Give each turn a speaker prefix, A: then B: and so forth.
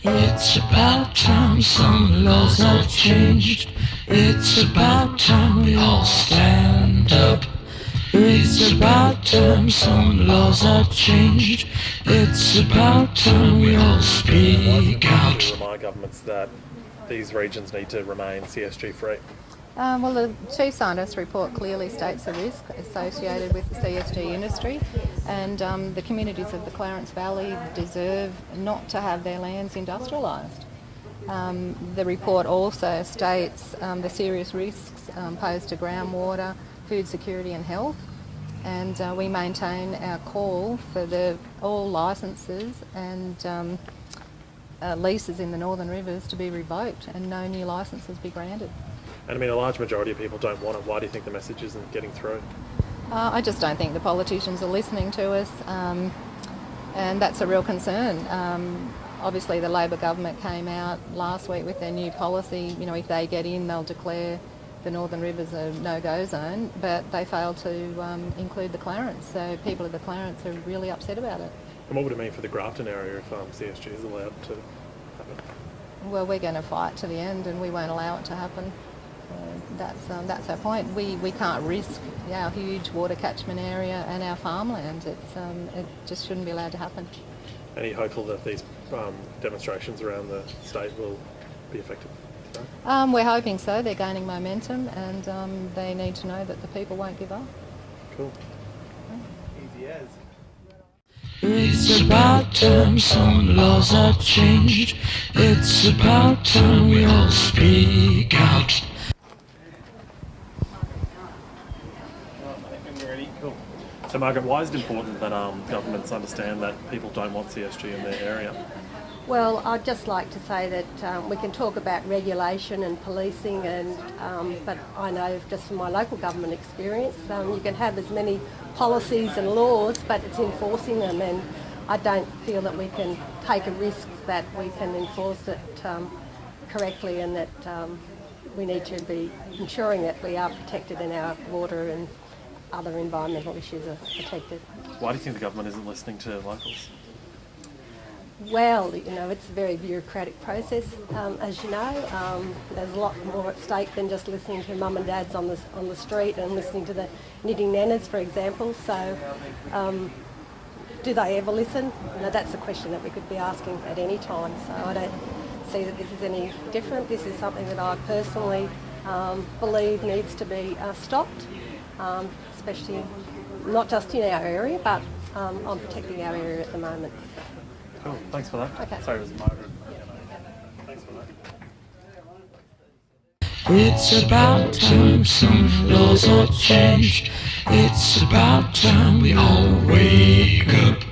A: It's about time some laws are changed. It's about time we all stand up. It's about time some laws are changed. It's about time we all speak out.
B: Remind governments that these regions need to remain CSG free.
C: Well, the Chief Scientist report clearly states the risk associated with the CSG industry, and the communities of the Clarence Valley deserve not to have their lands industrialised. The report also states the serious risks posed to groundwater, food security and health, and we maintain our call for all licences and leases in the Northern Rivers to be revoked and no new licences be granted.
B: And I mean, a large majority of people don't want it. Why do you think the message isn't getting through?
C: I just don't think the politicians are listening to us, and that's a real concern. Obviously, the Labor government came out last week with their new policy. You know, if they get in, they'll declare the Northern Rivers a no-go zone, but they failed to include the Clarence. So people of the Clarence are really upset about it.
B: And what would it mean for the Grafton area if CSG is allowed to happen?
C: Well, we're going to fight to the end, and we won't allow it to happen. That's our point. We can't risk our huge water catchment area and our farmland. It just shouldn't be allowed to happen.
B: And are you hopeful that these demonstrations around the state will be effective?
C: We're hoping so. They're gaining momentum, and they need to know that the people won't give up.
B: Cool.
A: Easy as. It's about time some laws are changed. It's about time we all speak out.
B: Cool. So Margaret, why is it important that governments understand that people don't want CSG in their area?
D: Well, I'd just like to say that we can talk about regulation and policing, but I know just from my local government experience, you can have as many policies and laws, but it's enforcing them, and I don't feel that we can take a risk that we can enforce it correctly, and that we need to be ensuring that we are protected and our water and other environmental issues are protected.
B: Why do you think the government isn't listening to locals?
D: Well, you know, it's a very bureaucratic process, as you know. There's a lot more at stake than just listening to mum and dads on the street and listening to the knitting nanas, for example. So, do they ever listen? You know, that's a question that we could be asking at any time. So I don't see that this is any different. This is something that I personally believe needs to be stopped, especially not just in our area, but on protecting our area at the moment.
B: Cool, thanks for that.
D: Okay.
B: Sorry, it was Margaret. Thanks for that.
A: It's about time some laws are changed. It's about time we all wake up.